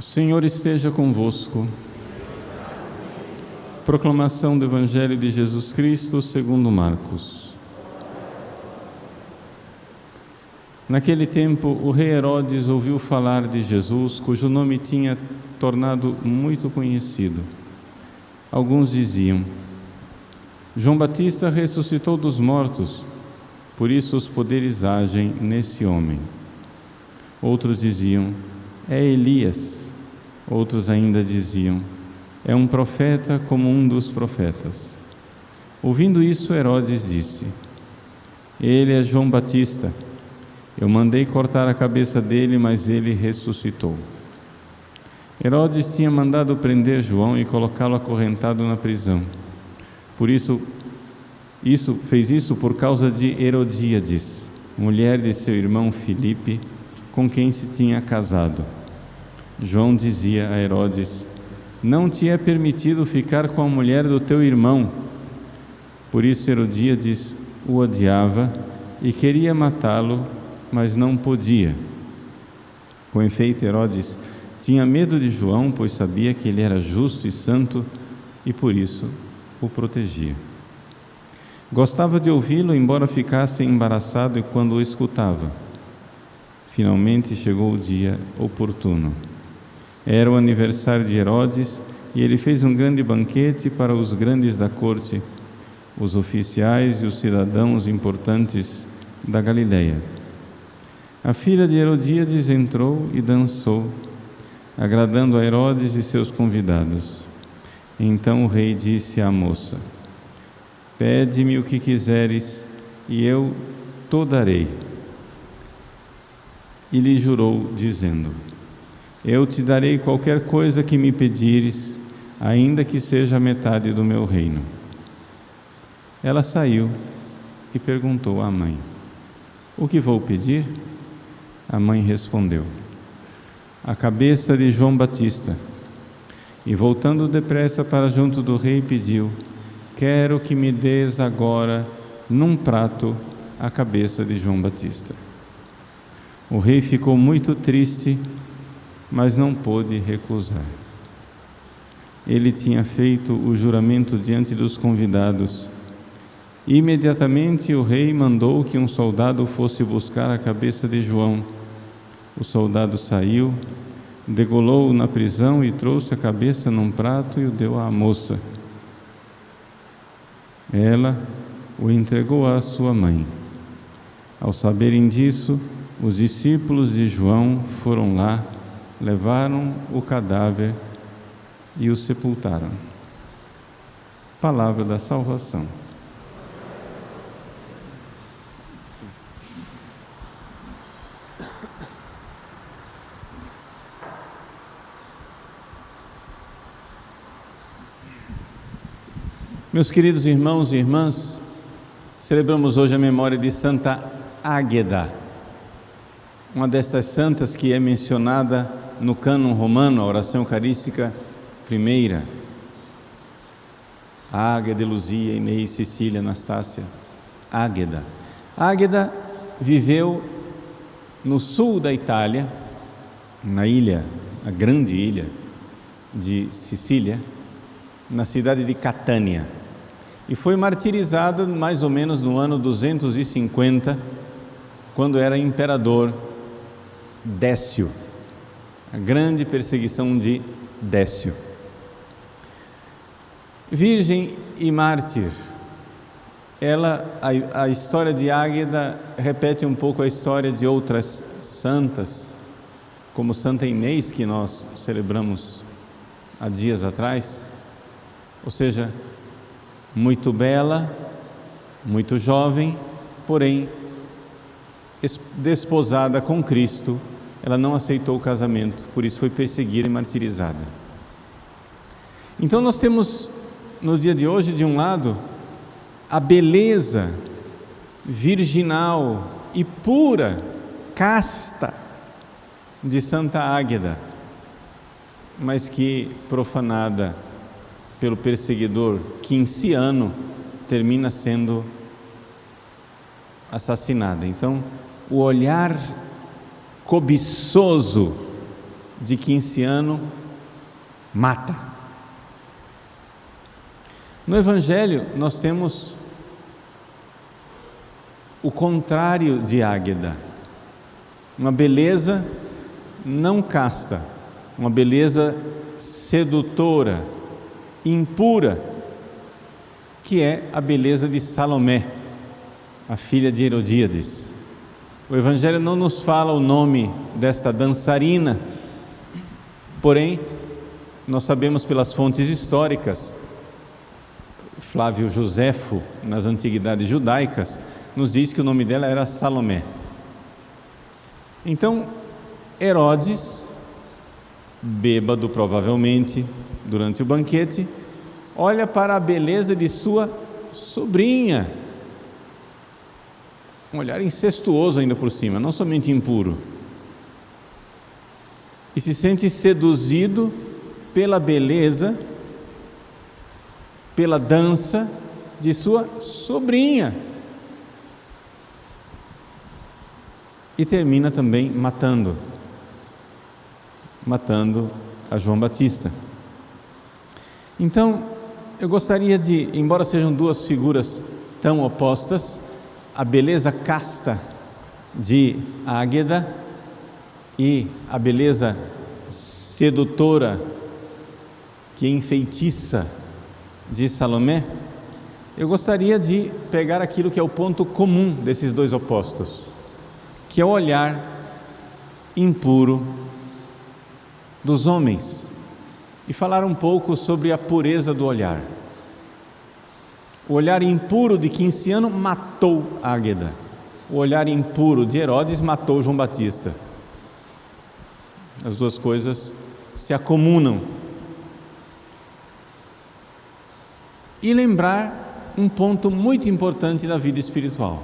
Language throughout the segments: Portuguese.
O Senhor esteja convosco. Proclamação do Evangelho de Jesus Cristo segundo Marcos. Naquele tempo, o rei Herodes ouviu falar de Jesus, cujo nome tinha tornado muito conhecido. Alguns diziam: João Batista ressuscitou dos mortos, por isso os poderes agem nesse homem. Outros diziam: é Elias. Outros ainda diziam: é um profeta como um dos profetas. Ouvindo isso, Herodes disse: ele é João Batista. Eu mandei cortar a cabeça dele, mas ele ressuscitou. Herodes tinha mandado prender João e colocá-lo acorrentado na prisão. Fez isso por causa de Herodíades, mulher de seu irmão Filipe, com quem se tinha casado. João dizia a Herodes: não te é permitido ficar com a mulher do teu irmão. Por isso Herodíades o odiava e queria matá-lo, mas não podia. Com efeito, Herodes tinha medo de João, pois sabia que ele era justo e santo e por isso o protegia. Gostava de ouvi-lo, embora ficasse embaraçado quando o escutava. Finalmente chegou o dia oportuno. Era o aniversário de Herodes e ele fez um grande banquete para os grandes da corte, os oficiais e os cidadãos importantes da Galileia. A filha de Herodíades entrou e dançou, agradando a Herodes e seus convidados. Então o rei disse à moça: pede-me o que quiseres e eu te darei. E lhe jurou, dizendo: eu te darei qualquer coisa que me pedires, ainda que seja a metade do meu reino. Ela saiu e perguntou à mãe: o que vou pedir? A mãe respondeu: a cabeça de João Batista. E voltando depressa para junto do rei, pediu: quero que me des agora, num prato, a cabeça de João Batista. O rei ficou muito triste, mas não pôde recusar. Ele tinha feito o juramento diante dos convidados. Imediatamente o rei mandou que um soldado fosse buscar a cabeça de João. O soldado saiu, degolou-o na prisão e trouxe a cabeça num prato e o deu à moça. Ela o entregou à sua mãe. Ao saberem disso, os discípulos de João foram lá, levaram o cadáver e o sepultaram. Palavra da salvação. Meus queridos irmãos e irmãs, celebramos hoje a memória de Santa Águeda, uma destas santas que é mencionada no cânon romano, a oração eucarística primeira. Águeda, Luzia, Inês, Cecília, Anastácia. Águeda. Águeda viveu no sul da Itália, na ilha, a grande ilha de Sicília, na cidade de Catânia. E foi martirizada mais ou menos no ano 250, quando era imperador Décio, a grande perseguição de Décio. Virgem e mártir, a história de Águeda repete um pouco a história de outras santas, como Santa Inês, que nós celebramos há dias atrás, ou seja, muito bela, muito jovem, porém desposada com Cristo. Ela não aceitou o casamento, por isso foi perseguida e martirizada. Então nós temos no dia de hoje, de um lado, a beleza virginal e pura, casta de Santa Águeda, mas que, profanada pelo perseguidor Quinciano, termina sendo assassinada. Então, o olhar cobiçoso de 15 anos mata. No Evangelho nós temos o contrário de Águeda, uma beleza não casta, uma beleza sedutora, impura, que é a beleza de Salomé, a filha de Herodíades. O Evangelho não nos fala o nome desta dançarina, porém, nós sabemos pelas fontes históricas, Flávio Joséfo, nas antiguidades judaicas, nos diz que o nome dela era Salomé. Então, Herodes, bêbado provavelmente, durante o banquete, olha para a beleza de sua sobrinha, um olhar incestuoso ainda por cima, não somente impuro, e se sente seduzido pela beleza, pela dança de sua sobrinha, e termina também matando a João Batista. Então, eu gostaria de, embora sejam duas figuras tão opostas, a beleza casta de Águeda e a beleza sedutora que enfeitiça de Salomé, eu gostaria de pegar aquilo que é o ponto comum desses dois opostos, que é o olhar impuro dos homens, e falar um pouco sobre a pureza do olhar. O olhar impuro de 15 anos matou Águeda, o olhar impuro de Herodes matou João Batista. As duas coisas se acomunam. E lembrar um ponto muito importante da vida espiritual.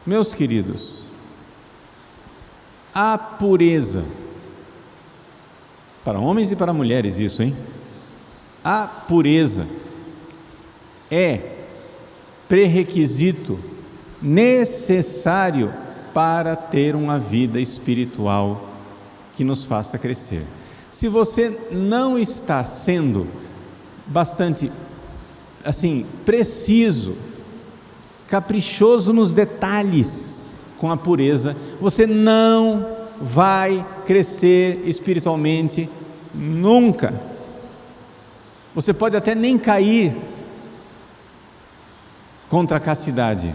Meus queridos, a pureza, para homens e para mulheres isso, hein? A pureza é pré-requisito necessário para ter uma vida espiritual que nos faça crescer. Se você não está sendo bastante, assim, preciso, caprichoso nos detalhes com a pureza, você não vai crescer espiritualmente nunca. Você pode até nem cair contra a castidade,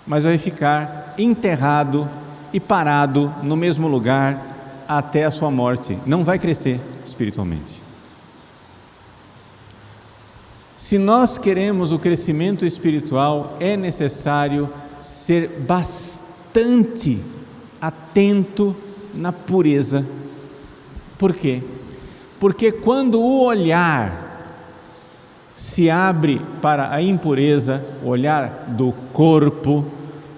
mas vai ficar enterrado e parado no mesmo lugar até a sua morte, não vai crescer espiritualmente. Se nós queremos o crescimento espiritual, é necessário ser bastante atento na pureza. Por quê? Porque quando o olhar se abre para a impureza, o olhar do corpo,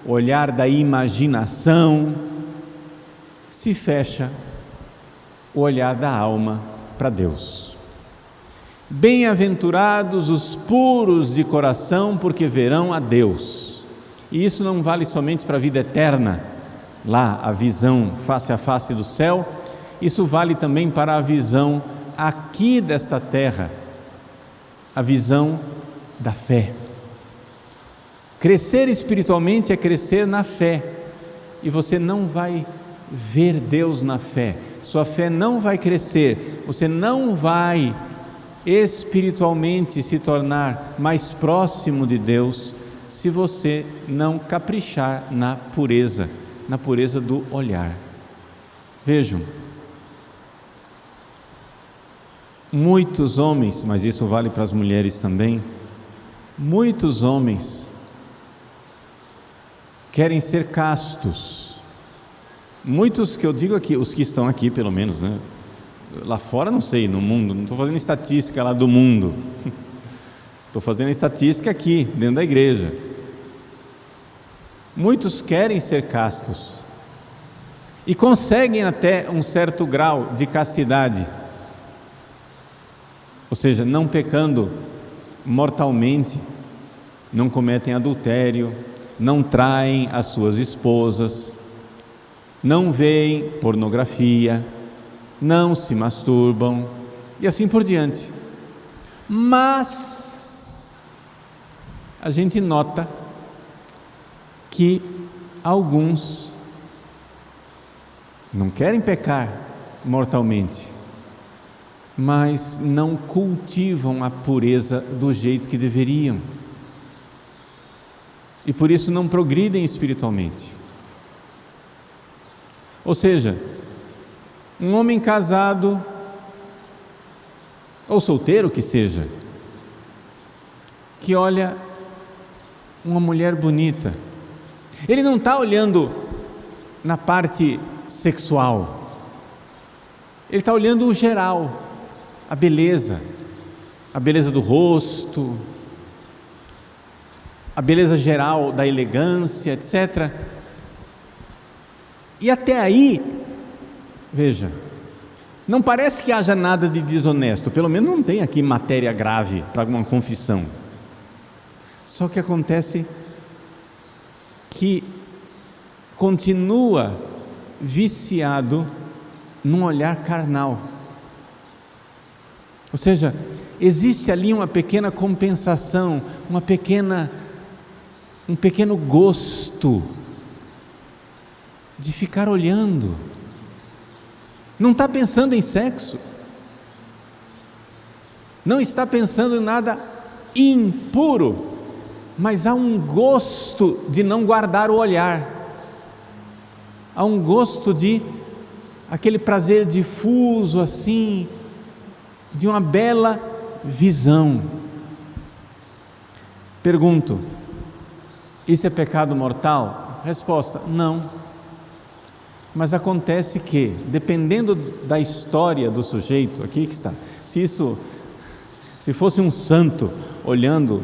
o olhar da imaginação, se fecha o olhar da alma para Deus. Bem-aventurados os puros de coração, porque verão a Deus. E isso não vale somente para a vida eterna, lá a visão face a face do céu, isso vale também para a visão aqui desta terra, a visão da fé. Crescer espiritualmente é crescer na fé, e você não vai ver Deus na fé, sua fé não vai crescer, você não vai espiritualmente se tornar mais próximo de Deus, se você não caprichar na pureza do olhar. Vejam, muitos homens, mas isso vale para as mulheres também, muitos homens querem ser castos, muitos que eu digo aqui, os que estão aqui pelo menos, né? Lá fora não sei, no mundo, não estou fazendo estatística lá do mundo, estou fazendo estatística aqui, dentro da igreja. Muitos querem ser castos e conseguem até um certo grau de castidade, ou seja, não pecando mortalmente, não cometem adultério, não traem as suas esposas, não veem pornografia, não se masturbam e assim por diante. Mas a gente nota que alguns não querem pecar mortalmente, mas não cultivam a pureza do jeito que deveriam, e por isso não progridem espiritualmente. Ou seja, um homem casado ou solteiro que seja, que olha uma mulher bonita, ele não está olhando na parte sexual, ele está olhando o geral, a beleza do rosto, a beleza geral da elegância, etc. E até aí, veja, não parece que haja nada de desonesto, pelo menos não tem aqui matéria grave para uma confissão. Só que acontece que continua viciado num olhar carnal. Ou seja, existe ali uma pequena compensação, um pequeno gosto de ficar olhando. Não está pensando em sexo, não está pensando em nada impuro, mas há um gosto de não guardar o olhar, há um gosto de aquele prazer difuso assim, de uma bela visão. Pergunto: isso é pecado mortal? Resposta: não. Mas acontece que, dependendo da história do sujeito, aqui que está, se fosse um santo olhando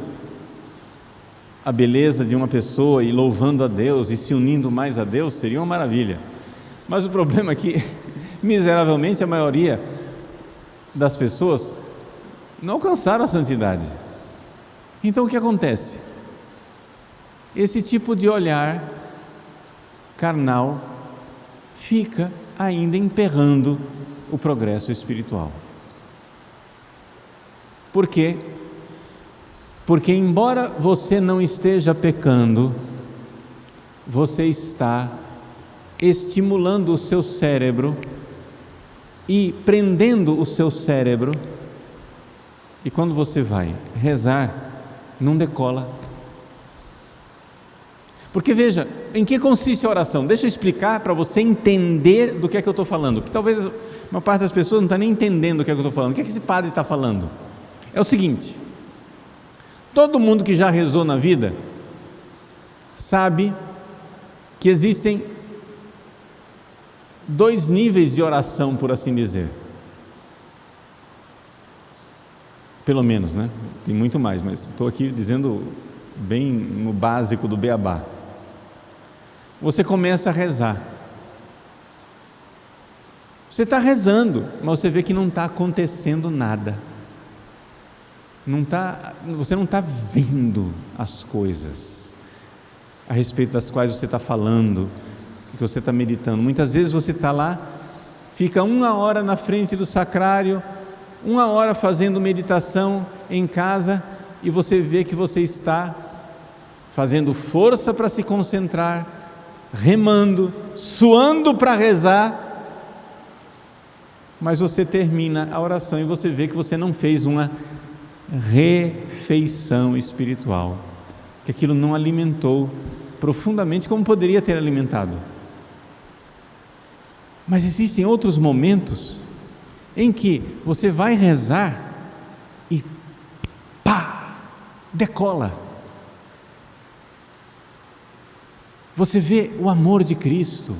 a beleza de uma pessoa e louvando a Deus e se unindo mais a Deus, seria uma maravilha. Mas o problema é que, miseravelmente, a maioria das pessoas não alcançaram a santidade. Então o que acontece? Esse tipo de olhar carnal fica ainda emperrando o progresso espiritual. Por quê? Porque embora você não esteja pecando, você está estimulando o seu cérebro e prendendo o seu cérebro, e quando você vai rezar, não decola. Porque veja, em que consiste a oração? Deixa eu explicar para você entender do que é que eu estou falando, que talvez uma parte das pessoas não está nem entendendo o que é que eu estou falando. O que é que esse padre está falando? É o seguinte: todo mundo que já rezou na vida sabe que existem dois níveis de oração, por assim dizer. Pelo menos, né? Tem muito mais, mas estou aqui dizendo bem no básico do beabá. Você começa a rezar. Você está rezando, mas você vê que não está acontecendo nada. Você não está vendo as coisas a respeito das quais você está falando, que você está meditando. Muitas vezes você está lá, fica 1 hora na frente do sacrário, 1 hora fazendo meditação em casa, e você vê que você está fazendo força para se concentrar, remando, suando para rezar, mas você termina a oração e você vê que você não fez uma refeição espiritual, que aquilo não alimentou profundamente como poderia ter alimentado. Mas existem outros momentos em que você vai rezar e pá, decola. Você vê o amor de Cristo,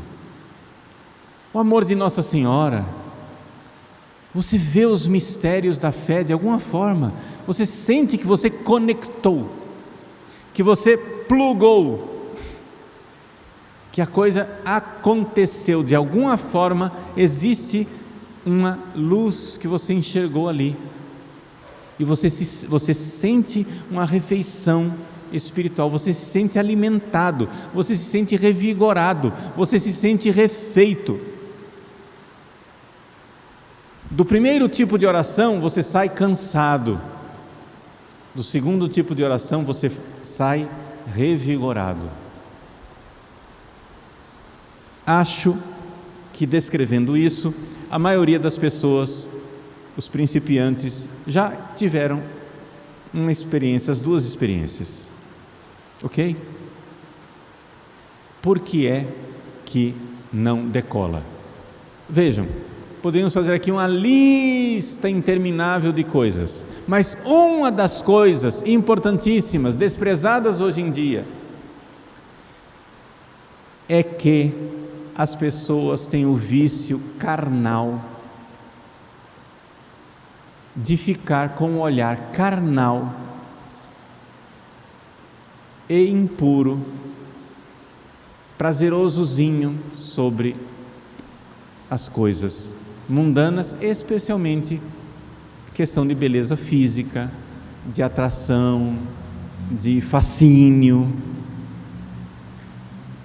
o amor de Nossa Senhora, você vê os mistérios da fé de alguma forma, você sente que você conectou, que você plugou, que a coisa aconteceu de alguma forma, existe uma luz que você enxergou ali, e você sente uma refeição espiritual, você se sente alimentado, você se sente revigorado, você se sente refeito. Do primeiro tipo de oração você sai cansado. Do segundo tipo de oração você sai revigorado. Acho que, descrevendo isso, a maioria das pessoas, os principiantes, já tiveram uma experiência, as duas experiências. Ok? Por que é que não decola? Vejam, podemos fazer aqui uma lista interminável de coisas, mas uma das coisas importantíssimas, desprezadas hoje em dia, é que as pessoas têm o vício carnal de ficar com um olhar carnal e impuro, prazerosozinho sobre as coisas mundanas, especialmente questão de beleza física, de atração, de fascínio.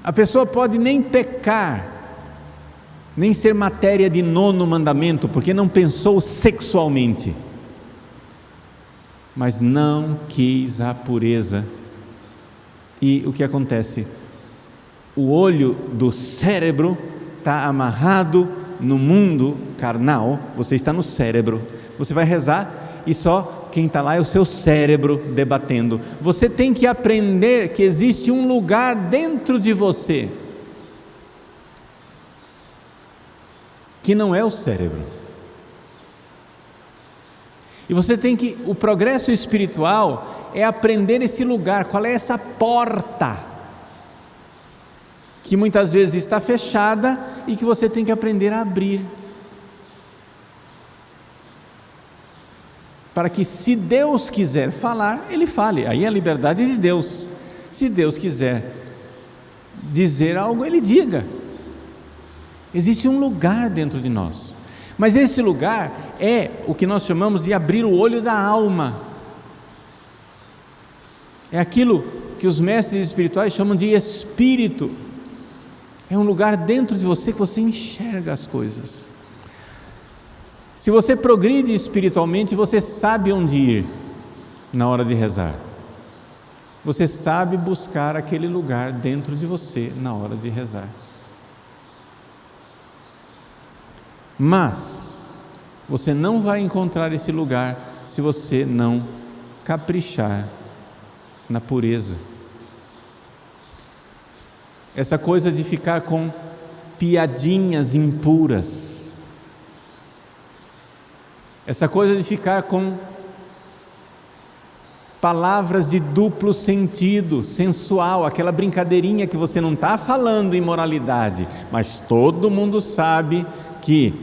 A pessoa pode nem pecar, nem ser matéria de 9º mandamento, porque não pensou sexualmente, mas não quis a pureza. E o que acontece? O olho do cérebro está amarrado no mundo carnal, você está no cérebro, você vai rezar e só quem está lá é o seu cérebro debatendo. Você tem que aprender que existe um lugar dentro de você que não é o cérebro. E você tem que, o progresso espiritual é aprender esse lugar, qual é essa porta que muitas vezes está fechada e que você tem que aprender a abrir, para que, se Deus quiser falar, Ele fale. Aí é a liberdade de Deus. Se Deus quiser dizer algo, Ele diga. Existe um lugar dentro de nós, mas esse lugar é o que nós chamamos de abrir o olho da alma. É aquilo que os mestres espirituais chamam de espírito. É um lugar dentro de você que você enxerga as coisas. Se você progride espiritualmente, você sabe onde ir na hora de rezar. Você sabe buscar aquele lugar dentro de você na hora de rezar. Mas você não vai encontrar esse lugar se você não caprichar na pureza. Essa coisa de ficar com piadinhas impuras, essa coisa de ficar com palavras de duplo sentido, sensual, aquela brincadeirinha que você não está falando imoralidade, mas todo mundo sabe que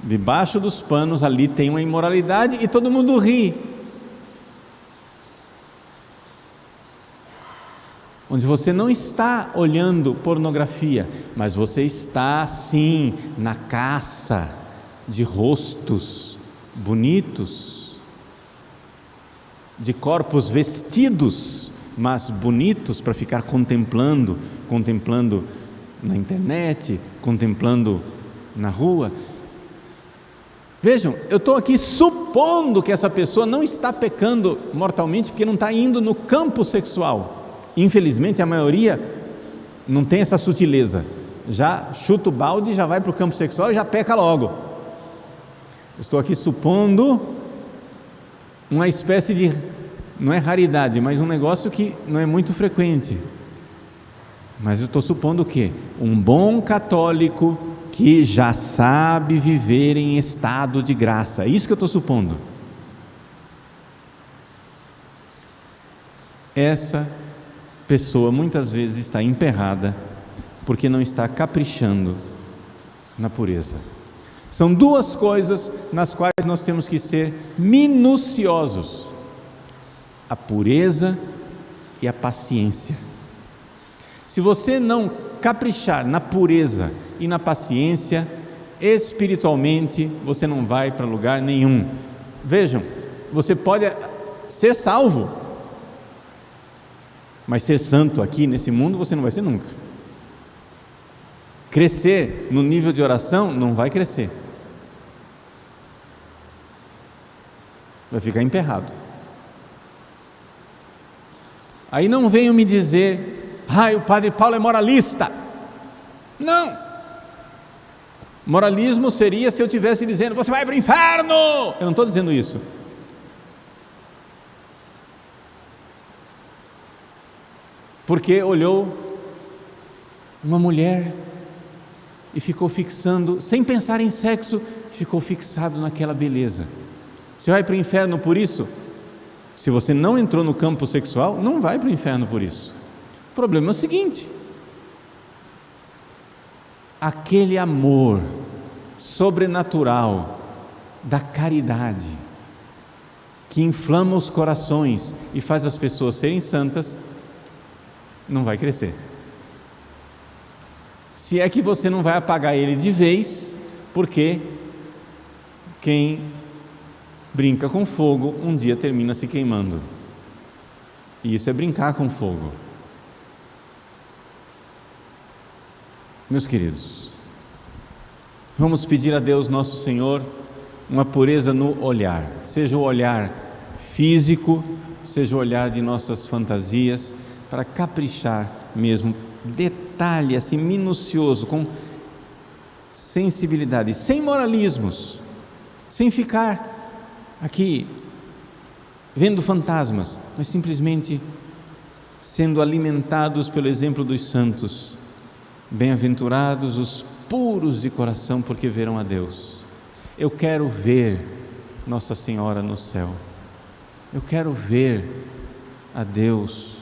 debaixo dos panos ali tem uma imoralidade e todo mundo ri. Onde você não está olhando pornografia, mas você está sim na caça de rostos bonitos, de corpos vestidos, mas bonitos para ficar contemplando na internet, contemplando na rua. Vejam, eu estou aqui supondo que essa pessoa não está pecando mortalmente, porque não está indo no campo sexual. Infelizmente a maioria não tem essa sutileza, já chuta o balde, já vai para o campo sexual e já peca logo. Eu estou aqui supondo uma espécie de, não é raridade, mas um negócio que não é muito frequente. Mas eu estou supondo o quê? Um bom católico que já sabe viver em estado de graça, é isso que eu estou supondo. Essa pessoa muitas vezes está emperrada porque não está caprichando na pureza. São duas coisas nas quais nós temos que ser minuciosos: a pureza e a paciência. Se você não caprichar na pureza e na paciência, espiritualmente você não vai para lugar nenhum. Vejam, você pode ser salvo, mas ser santo aqui nesse mundo você não vai ser nunca. Crescer no nível de oração não vai crescer. vai ficar emperrado. Aí não venham me dizer, o Padre Paulo é moralista. Não! Moralismo seria se eu estivesse dizendo, você vai para o inferno! Eu não estou dizendo isso. Porque olhou uma mulher e ficou fixando, sem pensar em sexo, ficou fixado naquela beleza. Você vai para o inferno por isso? Se você não entrou no campo sexual, não vai para o inferno por isso. O problema é o seguinte: aquele amor sobrenatural da caridade, que inflama os corações e faz as pessoas serem santas, não vai crescer. Se é que você não vai apagar ele de vez, porque quem brinca com fogo um dia termina se queimando, e isso é brincar com fogo. Meus queridos, vamos pedir a Deus nosso Senhor uma pureza no olhar, seja o olhar físico, seja o olhar de nossas fantasias, para caprichar mesmo, detalhe assim minucioso, com sensibilidade, sem moralismos, sem ficar aqui vendo fantasmas, mas simplesmente sendo alimentados pelo exemplo dos santos. Bem-aventurados os puros de coração, porque verão a Deus. Eu quero ver Nossa Senhora no céu, eu quero ver a Deus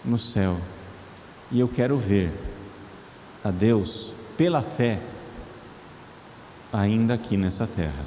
no céu, e eu quero ver a Deus pela fé ainda aqui nessa terra.